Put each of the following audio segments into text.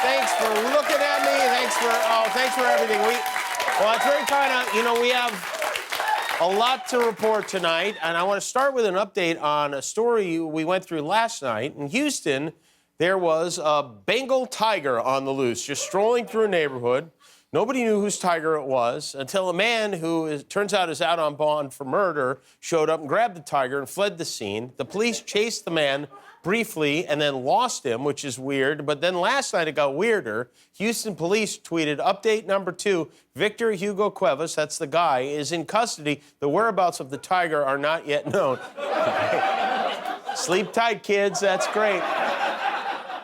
Thanks for looking at me. Thanks for everything. Well, it's very kind of, we have a lot to report tonight, and I want to start with an update on a story we went through last night. In Houston, there was a Bengal Tiger on the loose, just strolling through a neighborhood. Nobody knew whose tiger it was until a man who turns out is out on bond for murder showed up and grabbed the tiger and fled the scene. The police chased the man briefly and then lost him, which is weird. But then last night it got weirder. Houston police tweeted, update number 2, Victor Hugo Cuevas, that's the guy, is in custody. The whereabouts of the tiger are not yet known. Sleep tight, kids. That's great.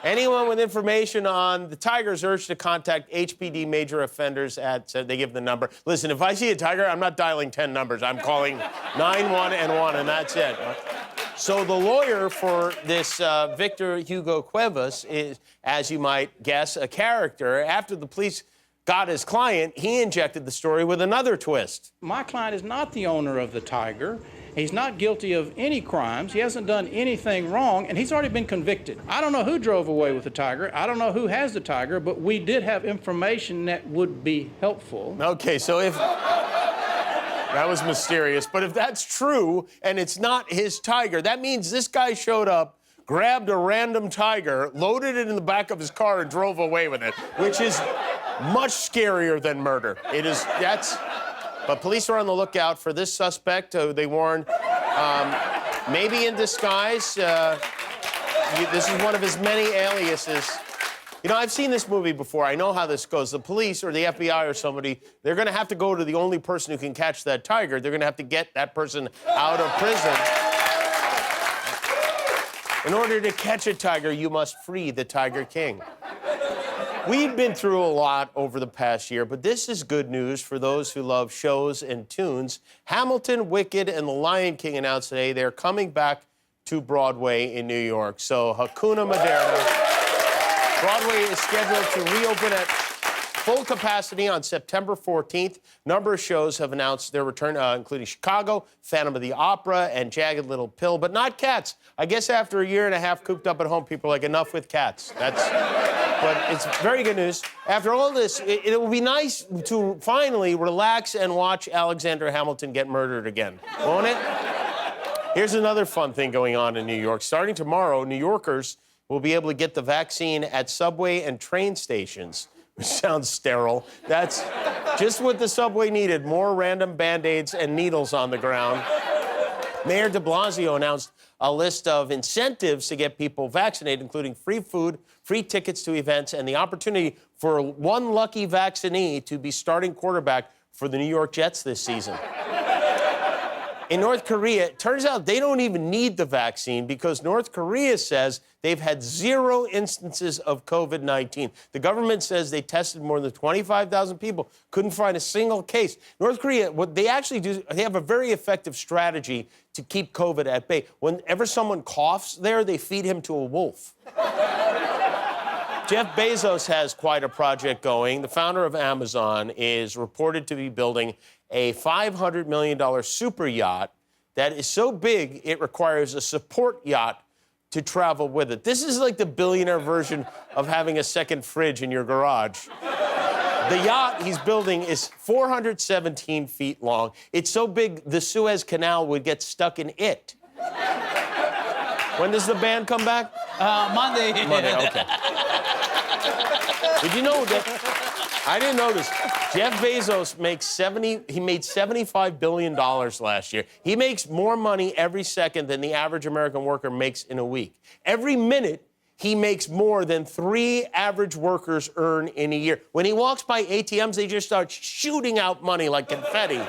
Anyone with information on the tiger's urged to contact HPD major offenders they give the number. Listen, if I see a tiger, I'm not dialing 10 numbers. I'm calling 911, and that's it. So the lawyer for this Victor Hugo Cuevas is, as you might guess, a character. After the police got his client, he injected the story with another twist. My client is not the owner of the tiger. He's not guilty of any crimes. He hasn't done anything wrong, and he's already been convicted. I don't know who drove away with the tiger. I don't know who has the tiger, but we did have information that would be helpful. Okay, so if... That was mysterious. But if that's true and it's not his tiger, that means this guy showed up, grabbed a random tiger, loaded it in the back of his car, and drove away with it, which is much scarier than murder. But police are on the lookout for this suspect. They warned, maybe in disguise. This is one of his many aliases. I've seen this movie before. I know how this goes. The police or the FBI or somebody, they're going to have to go to the only person who can catch that tiger. They're going to have to get that person out of prison. In order to catch a tiger, you must free the Tiger King. We've been through a lot over the past year, but this is good news for those who love shows and tunes. Hamilton, Wicked, and The Lion King announced today they're coming back to Broadway in New York. So Hakuna Moderna. Broadway is scheduled to reopen at full capacity on September 14th. Number of shows have announced their return, including Chicago, Phantom of the Opera, and Jagged Little Pill, but not Cats. I guess after a year and a half cooped up at home, people are like, enough with Cats. But it's very good news. After all this, it will be nice to finally relax and watch Alexander Hamilton get murdered again, won't it? Here's another fun thing going on in New York. Starting tomorrow, New Yorkers will be able to get the vaccine at subway and train stations, which sounds sterile. That's just what the subway needed, more random Band-Aids and needles on the ground. Mayor de Blasio announced a list of incentives to get people vaccinated, including free food, free tickets to events, and the opportunity for one lucky vaccinee to be starting quarterback for the New York Jets this season. In North Korea, it turns out they don't even need the vaccine because North Korea says they've had 0 instances of COVID-19. The government says they tested more than 25,000 people, couldn't find a single case. North Korea, what they actually do, they have a very effective strategy to keep COVID at bay. Whenever someone coughs there, they feed him to a wolf. Jeff Bezos has quite a project going. The founder of Amazon is reported to be building a $500 million super yacht that is so big it requires a support yacht to travel with it. This is like the billionaire version of having a second fridge in your garage. The yacht he's building is 417 feet long. It's so big the Suez Canal would get stuck in it. When does the band come back? Monday. Monday, okay. Did you know that? I didn't know this. Jeff Bezos made $75 billion last year. He makes more money every second than the average American worker makes in a week. Every minute, he makes more than 3 average workers earn in a year. When he walks by ATMs, they just start shooting out money like confetti.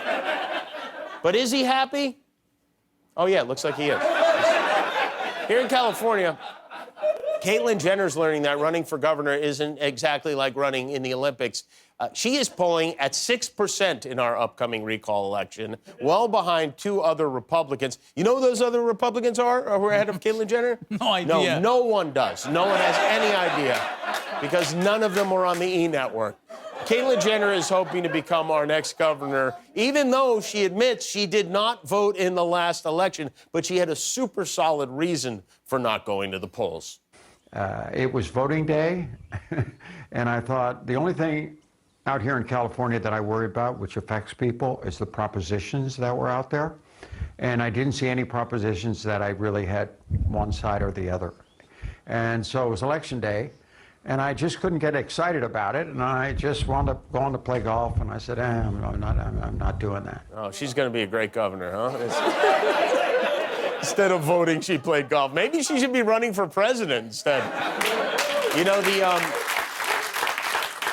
But is he happy? Oh, yeah, it looks like he is. Here in California, Caitlyn Jenner's learning that running for governor isn't exactly like running in the Olympics. She is polling at 6% in our upcoming recall election, well behind 2 other Republicans. You know who those other Republicans are who are ahead of Caitlyn Jenner? No idea. No one does. No one has any idea because none of them are on the E! Network. Caitlyn Jenner is hoping to become our next governor, even though she admits she did not vote in the last election, but she had a super solid reason for not going to the polls. It was voting day, And I thought, the only thing out here in California that I worry about, which affects people, is the propositions that were out there. And I didn't see any propositions that I really had one side or the other. And so it was election day, and I just couldn't get excited about it, and I just wound up going to play golf, and I said, I'm not doing that. Oh, she's going to be a great governor, huh? Instead of voting, she played golf. Maybe she should be running for president instead. You know,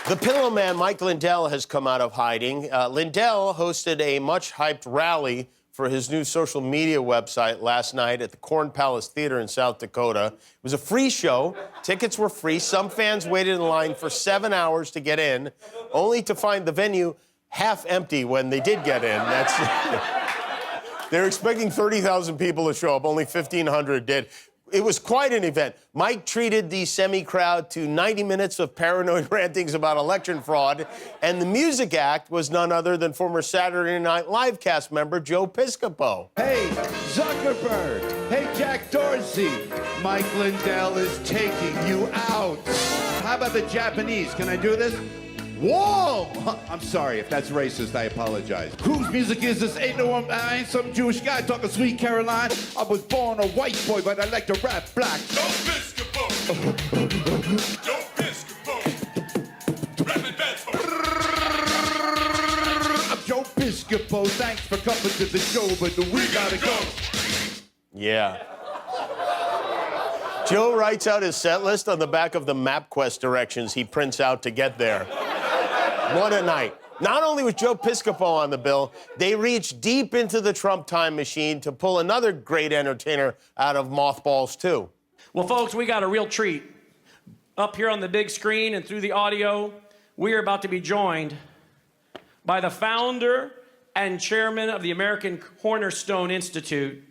the pillow man, Mike Lindell, has come out of hiding. Lindell hosted a much-hyped rally for his new social media website last night at the Corn Palace Theater in South Dakota. It was a free show. Tickets were free. Some fans waited in line for 7 hours to get in, only to find the venue half empty when they did get in. They're expecting 30,000 people to show up. Only 1,500 did. It was quite an event. Mike treated the semi-crowd to 90 minutes of paranoid rantings about election fraud, and the music act was none other than former Saturday Night Live cast member Joe Piscopo. Hey, Zuckerberg. Hey, Jack Dorsey. Mike Lindell is taking you out. How about the Japanese? Can I do this? Whoa! I'm sorry if that's racist. I apologize. Whose music is this? Ain't no one. I ain't some Jewish guy talking sweet Caroline. I was born a white boy, but I like to rap black. Joe Piscopo. Joe Piscopo. Rapping Benthol. I'm Joe Piscopo. Thanks for coming to the show, but we gotta go. Yeah. Joe writes out his set list on the back of the MapQuest directions he prints out to get there. What a night. Not only was Joe Piscopo on the bill, they reached deep into the Trump time machine to pull another great entertainer out of mothballs, too. Well, folks, we got a real treat. Up here on the big screen and through the audio, we are about to be joined by the founder and chairman of the American Cornerstone Institute,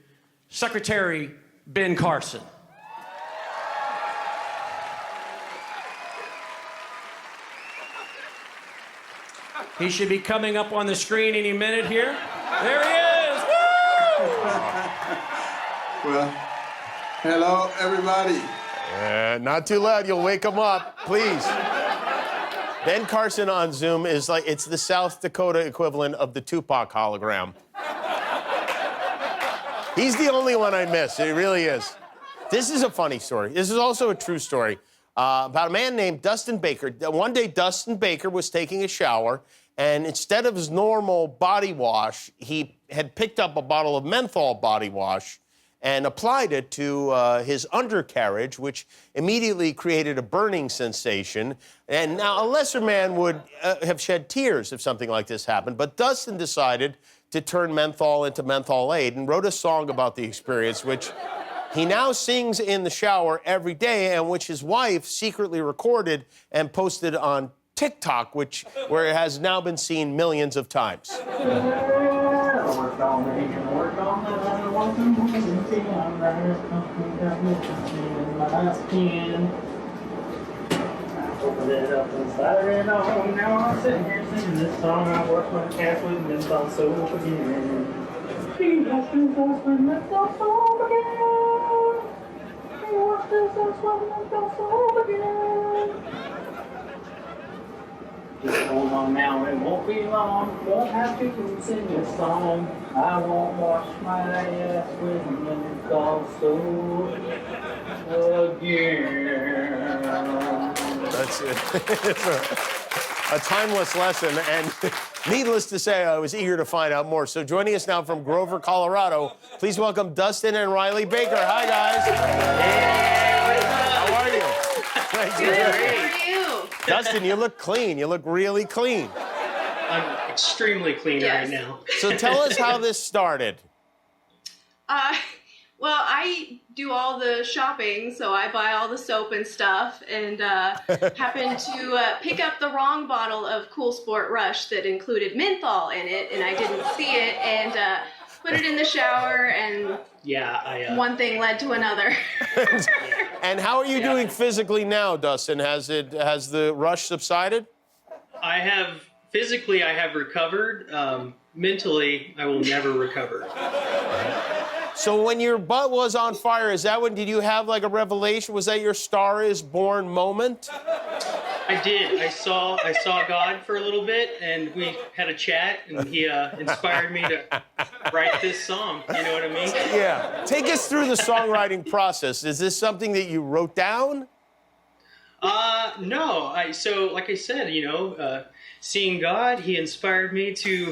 Secretary Ben Carson. He should be coming up on the screen any minute here. There he is! Woo! Well, hello, everybody. Not too loud, you'll wake him up, please. Ben Carson on Zoom is like, it's the South Dakota equivalent of the Tupac hologram. He's the only one I miss, it really is. This is a funny story. This is also a true story about a man named Dustin Baker. One day, Dustin Baker was taking a shower, and instead of his normal body wash, he had picked up a bottle of Menthol body wash and applied it to his undercarriage, which immediately created a burning sensation. And now a lesser man would have shed tears if something like this happened, but Dustin decided to turn menthol into mentholate and wrote a song about the experience, which he now sings in the shower every day, and which his wife secretly recorded and posted on TikTok, where it has now been seen millions of times. Opened it up and started it on. Now I'm sitting here singing this song. I work with a cast with menthol soap again. He watched his house with menthol soap again. He watched his house with menthol soap again. Just hold on now, it won't be long. Won't have to sing this song. I won't wash my ass with menthol soap again. That's it. It's a timeless lesson, and needless to say, I was eager to find out more. So joining us now from Grover, Colorado, please welcome Dustin and Riley Baker. Hi, guys. Hey, how are you? Nice to meet you. How are you? Dustin, you look clean. You look really clean. I'm extremely clean right now. So tell us how this started. Well, I do all the shopping, so I buy all the soap and stuff, and happened to pick up the wrong bottle of Cool Sport Rush that included menthol in it, and I didn't see it, and put it in the shower, and one thing led to another. And how are you doing physically now, Dustin? Has the rush subsided? Physically, I have recovered. Mentally, I will never recover. So when your butt was on fire, did you have like a revelation? Was that your Star is Born moment? I did. I saw God for a little bit, and we had a chat, and he inspired me to write this song. You know what I mean? Yeah. Take us through the songwriting process. Is this something that you wrote down? No. So like I said, you know, seeing God, he inspired me to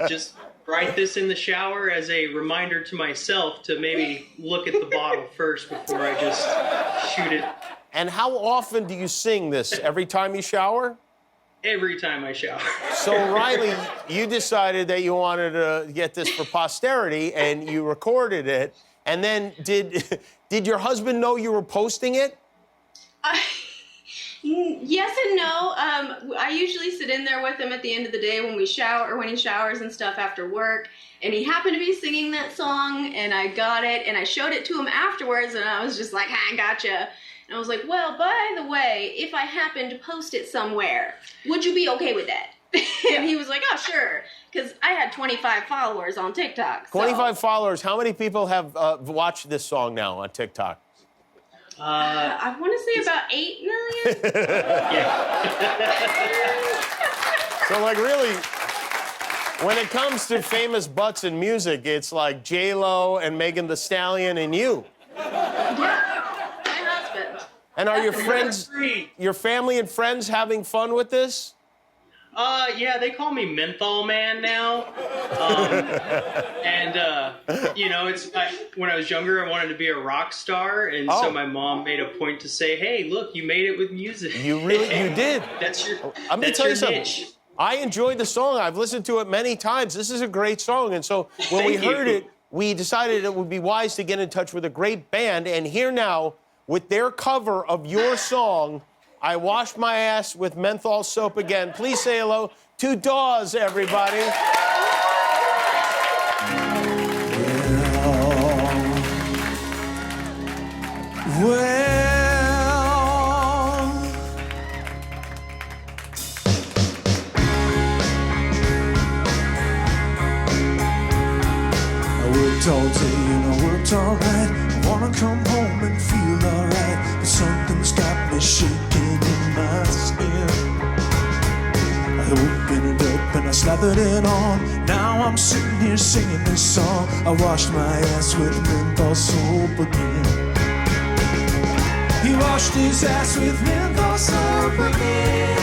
just write this in the shower as a reminder to myself to maybe look at the bottle first before I just shoot it. And how often do you sing this? Every time you shower? Every time I shower. So, Riley, you decided that you wanted to get this for posterity, and you recorded it. And then did your husband know you were posting it? Yes and no. I usually sit in there with him at the end of the day when we shower, or when he showers and stuff after work. And he happened to be singing that song, and I got it, and I showed it to him afterwards, and I was just like, I gotcha. And I was like, well, by the way, if I happen to post it somewhere, would you be okay with that? And he was like, oh, sure. Because I had 25 followers on TikTok. So. 25 followers. How many people have watched this song now on TikTok? I want to say about 8 million. So, like, really, when it comes to famous butts in music, it's like J-Lo and Megan Thee Stallion and you. And are your friends, your family and friends having fun with this? Yeah, they call me Menthol Man now. You know, when I was younger, I wanted to be a rock star, and so my mom made a point to say, "Hey, look, you made it with music." You did. That's your. I'm gonna tell you something. Niche. I enjoyed the song. I've listened to it many times. This is a great song, and so when we heard it, we decided it would be wise to get in touch with a great band. And here now, with their cover of your song, I Washed My Ass with Menthol Soap Again. Please say hello to Dawes, everybody. I worked all day and I worked all night. I wanna come home and feel alright, but something's got me shaking in my skin. I opened it up and I slathered it on. Now I'm sitting here singing this song. I washed my ass with menthol soap again. He washed his ass with menthol soap again.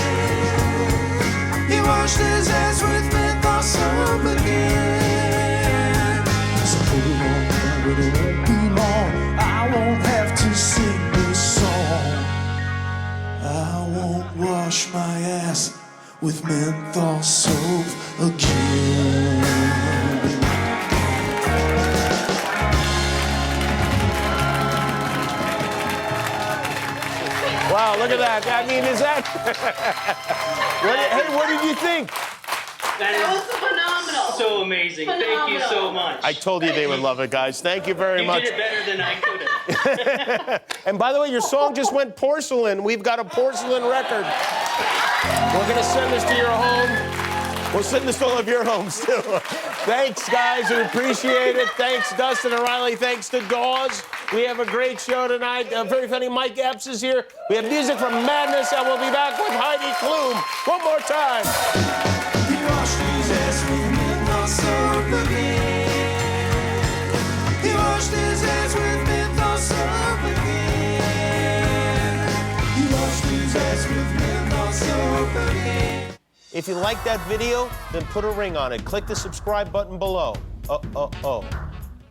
He washed his ass with menthol soap again. So put it on now, but it won't be long. I won't have to sing this song. I won't wash my ass with menthol soap again. Wow, look at that. I mean, is that... Hey, what did you think? That was phenomenal. So amazing. Thank you so much. I told you they would love it, guys. Thank you very much. You did it better than I could have. And by the way, your song just went porcelain. We've got a porcelain record. We're going to send this to your home. We'll send this to all of your homes, too. Thanks, guys. We appreciate it. Thanks, Dustin and Riley. Thanks to Dawes. We have a great show tonight. Very funny. Mike Epps is here. We have music from Madness, and we'll be back with Heidi Klum one more time. He washed his ass with menthol soap again. He washed his ass with menthol soap again. He washed his ass with menthol soap again. If you like that video, then put a ring on it. Click the subscribe button below.